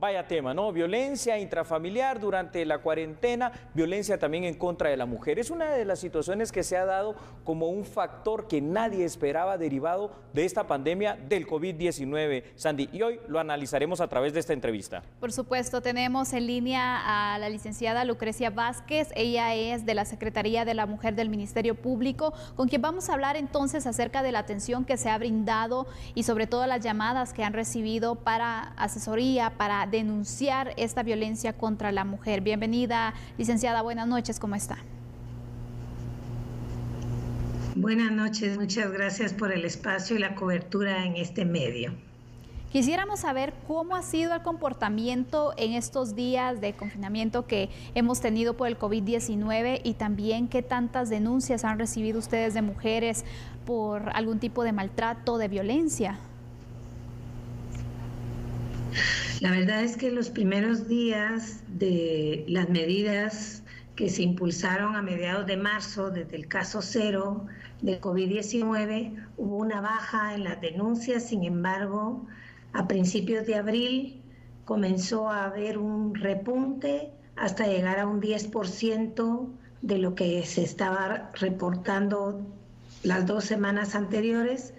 Vaya tema, ¿no? Violencia intrafamiliar durante la cuarentena, violencia también en contra de la mujer. Es una de las situaciones que se ha dado como un factor que nadie esperaba derivado de esta pandemia del COVID-19, Sandy, y hoy lo analizaremos a través de esta entrevista. Por supuesto, tenemos en línea a la licenciada Lucrecia Vázquez, ella es de la Secretaría de la Mujer del Ministerio Público, con quien vamos a hablar entonces acerca de la atención que se ha brindado y sobre todo las llamadas que han recibido para asesoría, para denunciar esta violencia contra la mujer. Bienvenida, licenciada, buenas noches, ¿cómo está? Buenas noches, muchas gracias por el espacio y la cobertura en este medio. Quisiéramos saber cómo ha sido el comportamiento en estos días de confinamiento que hemos tenido por el COVID-19 y también qué tantas denuncias han recibido ustedes de mujeres por algún tipo de maltrato, de violencia. La verdad es que los primeros días de las medidas que se impulsaron a mediados de marzo, desde el caso cero del COVID-19, hubo una baja en las denuncias. Sin embargo, a principios de abril comenzó a haber un repunte hasta llegar a un 10% de lo que se estaba reportando las 2 semanas anteriores.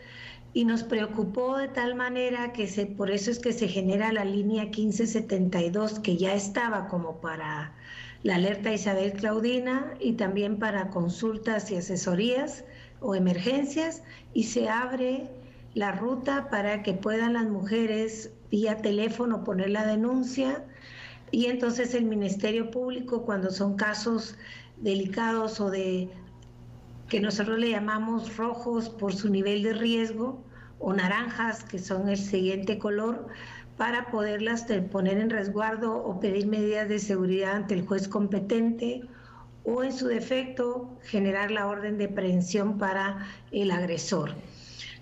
Y nos preocupó de tal manera que por eso es que se genera la línea 1572, que ya estaba como para la alerta Isabel Claudina y también para consultas y asesorías o emergencias, y se abre la ruta para que puedan las mujeres vía teléfono poner la denuncia. Y entonces el Ministerio Público, cuando son casos delicados o de que nosotros le llamamos rojos por su nivel de riesgo, o naranjas, que son el siguiente color, para poderlas poner en resguardo o pedir medidas de seguridad ante el juez competente, o en su defecto generar la orden de aprehensión para el agresor.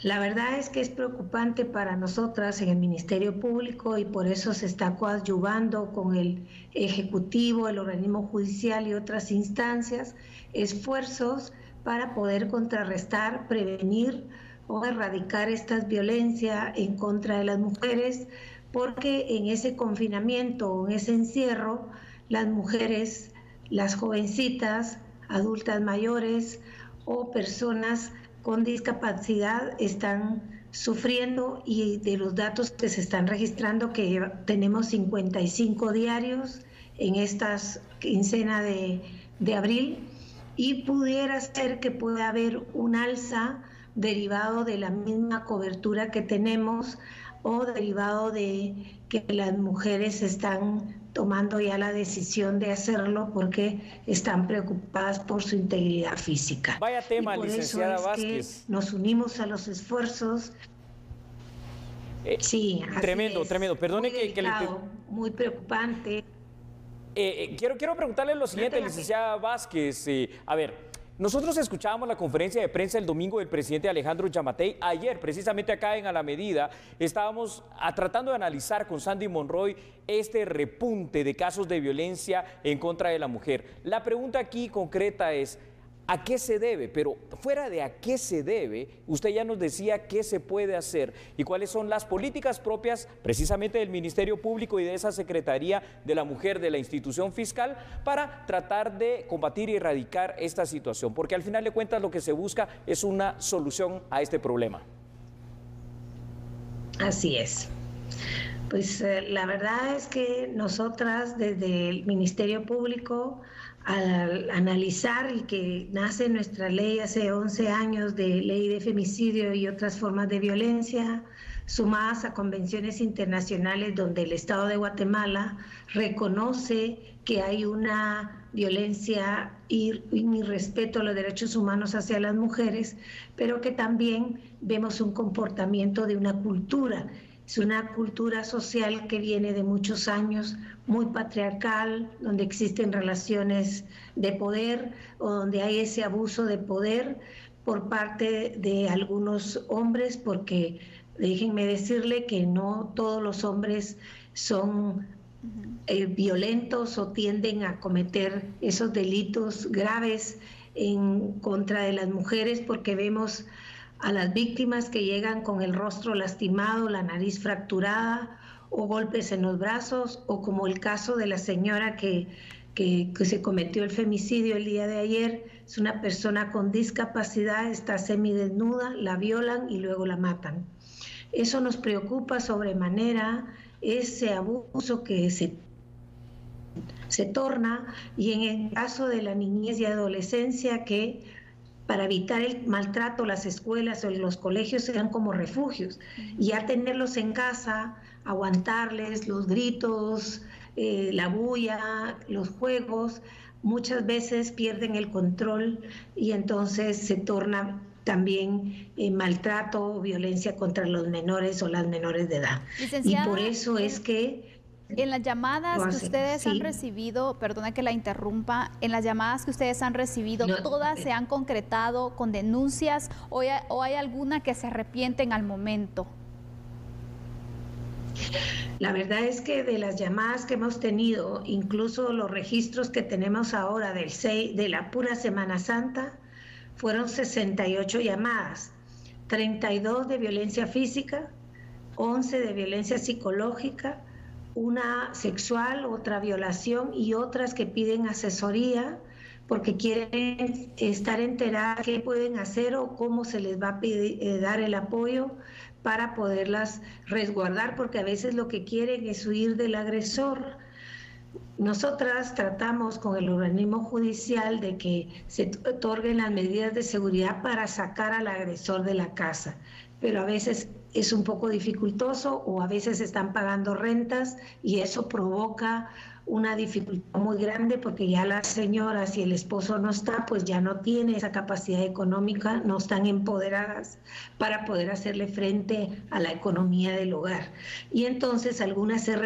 La verdad es que es preocupante para nosotras en el Ministerio Público y por eso se está coadyuvando con el Ejecutivo, el organismo judicial y otras instancias, esfuerzos para poder contrarrestar, prevenir o erradicar esta violencia en contra de las mujeres, porque en ese confinamiento, en ese encierro, las mujeres, las jovencitas, adultas mayores o personas con discapacidad están sufriendo, y de los datos que se están registrando, que tenemos 55 diarios en esta quincena de abril, y pudiera ser que pueda haber un alza derivado de la misma cobertura que tenemos o derivado de que las mujeres están tomando ya la decisión de hacerlo porque están preocupadas por su integridad física. Vaya tema, y por licenciada eso es Vázquez. que nos unimos a los esfuerzos. Sí, tremendo, tremendo. Perdone muy delicado, muy preocupante. Quiero preguntarle lo siguiente, licenciada Vázquez. A ver, nosotros escuchábamos la conferencia de prensa el domingo del presidente Alejandro Giammattei. Ayer, precisamente acá en A la Medida, estábamos tratando de analizar con Sandy Monroy este repunte de casos de violencia en contra de la mujer. La pregunta aquí concreta es, ¿a qué se debe? Pero fuera de a qué se debe, usted ya nos decía qué se puede hacer y cuáles son las políticas propias precisamente del Ministerio Público y de esa Secretaría de la Mujer de la institución fiscal para tratar de combatir y erradicar esta situación, porque al final de cuentas lo que se busca es una solución a este problema. Así es. Pues la verdad es que nosotras desde el Ministerio Público, al analizar y que nace nuestra ley hace 11 años de ley de femicidio y otras formas de violencia, sumadas a convenciones internacionales donde el Estado de Guatemala reconoce que hay una violencia y mi respeto a los derechos humanos hacia las mujeres, pero que también vemos un comportamiento de una cultura. Es una cultura social que viene de muchos años, muy patriarcal, donde existen relaciones de poder o donde hay ese abuso de poder por parte de algunos hombres, porque déjenme decirle que no todos los hombres son violentos o tienden a cometer esos delitos graves en contra de las mujeres, porque vemos a las víctimas que llegan con el rostro lastimado, la nariz fracturada o golpes en los brazos, o como el caso de la señora que se cometió el femicidio el día de ayer. Es una persona con discapacidad, está semidesnuda, la violan y luego la matan. Eso nos preocupa sobremanera, ese abuso que se torna, y en el caso de la niñez y adolescencia, que para evitar el maltrato, las escuelas o los colegios sean como refugios, y ya tenerlos en casa, aguantarles los gritos, la bulla, los juegos, muchas veces pierden el control y entonces se torna también maltrato o violencia contra los menores o las menores de edad. Licenciada, y por eso es que... En las llamadas que ustedes han recibido, perdona que la interrumpa, en las llamadas que ustedes han recibido, ¿todas se han concretado con denuncias o hay alguna que se arrepienten al momento? La verdad es que de las llamadas que hemos tenido, incluso los registros que tenemos ahora de la pura Semana Santa, fueron 68 llamadas, 32 de violencia física, 11 de violencia psicológica, una sexual, otra violación y otras que piden asesoría porque quieren estar enteradas qué pueden hacer o cómo se les va a pedir, dar el apoyo para poderlas resguardar, porque a veces lo que quieren es huir del agresor. Nosotras tratamos con el organismo judicial de que se otorguen las medidas de seguridad para sacar al agresor de la casa, pero a veces es un poco dificultoso o a veces están pagando rentas y eso provoca una dificultad muy grande porque ya las señoras, si el esposo no está, pues ya no tiene esa capacidad económica, no están empoderadas para poder hacerle frente a la economía del hogar. Y entonces algunas se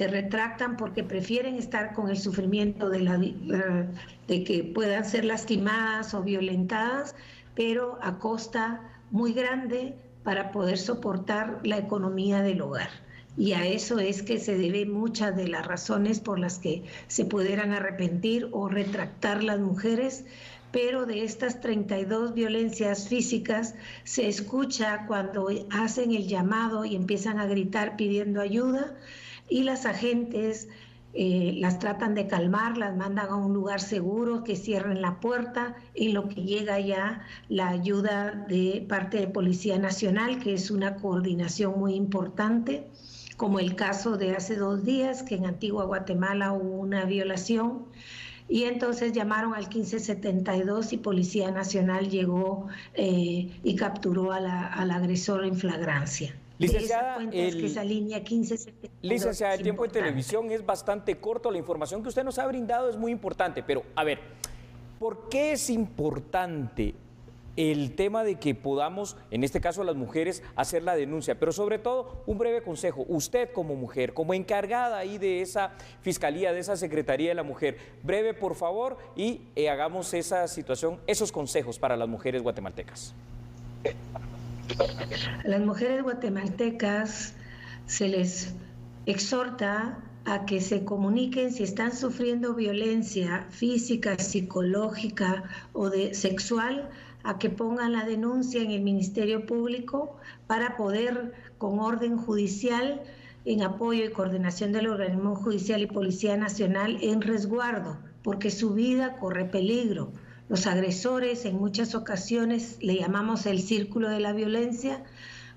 retractan porque prefieren estar con el sufrimiento de que puedan ser lastimadas o violentadas, pero a costa muy grande para poder soportar la economía del hogar. Y a eso es que se debe muchas de las razones por las que se pudieran arrepentir o retractar las mujeres, pero de estas 32 violencias físicas se escucha cuando hacen el llamado y empiezan a gritar pidiendo ayuda y las agentes las tratan de calmar, las mandan a un lugar seguro, que cierren la puerta, en lo que llega ya la ayuda de parte de Policía Nacional, que es una coordinación muy importante, como el caso de hace 2 días, que en Antigua Guatemala hubo una violación, y entonces llamaron al 1572 y Policía Nacional llegó y capturó al agresor en flagrancia. Licenciada, esa línea 1572 licenciada, el tiempo de televisión es bastante corto, la información que usted nos ha brindado es muy importante, pero a ver, ¿por qué es importante el tema de que podamos, en este caso las mujeres, hacer la denuncia? Pero sobre todo, un breve consejo, usted como mujer, como encargada ahí de esa Fiscalía, de esa Secretaría de la Mujer, breve por favor, y hagamos esa situación, esos consejos para las mujeres guatemaltecas. A las mujeres guatemaltecas se les exhorta a que se comuniquen si están sufriendo violencia física, psicológica o sexual, a que pongan la denuncia en el Ministerio Público para poder, con orden judicial, en apoyo y coordinación del organismo judicial y Policía Nacional, en resguardo, porque su vida corre peligro. Los agresores, en muchas ocasiones, le llamamos el círculo de la violencia,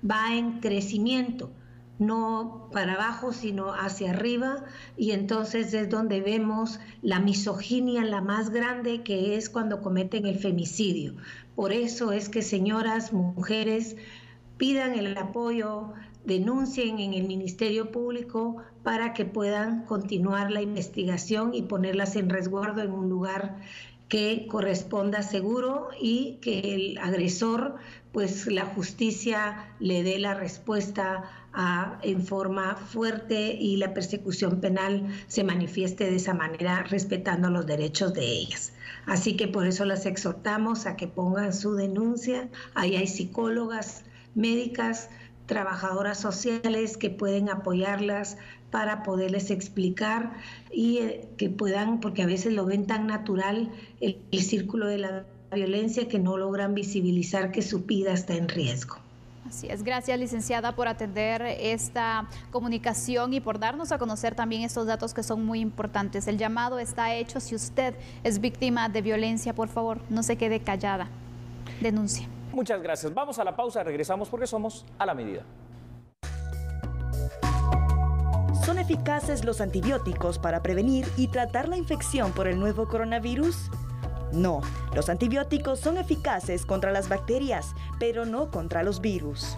va en crecimiento, no para abajo, sino hacia arriba, y entonces es donde vemos la misoginia la más grande, que es cuando cometen el femicidio. Por eso es que, señoras, mujeres, pidan el apoyo, denuncien en el Ministerio Público para que puedan continuar la investigación y ponerlas en resguardo en un lugar que corresponda seguro y que el agresor, pues la justicia le dé la respuesta en forma fuerte y la persecución penal se manifieste de esa manera, respetando los derechos de ellas. Así que por eso las exhortamos a que pongan su denuncia. Ahí hay psicólogas, médicas, trabajadoras sociales que pueden apoyarlas para poderles explicar y que puedan, porque a veces lo ven tan natural el círculo de la violencia que no logran visibilizar que su vida está en riesgo. Así es, gracias licenciada por atender esta comunicación y por darnos a conocer también estos datos que son muy importantes. El llamado está hecho. Si usted es víctima de violencia, por favor, no se quede callada, denuncie. Muchas gracias. Vamos a la pausa, regresamos porque somos A la Medida. ¿Son eficaces los antibióticos para prevenir y tratar la infección por el nuevo coronavirus? No, los antibióticos son eficaces contra las bacterias, pero no contra los virus.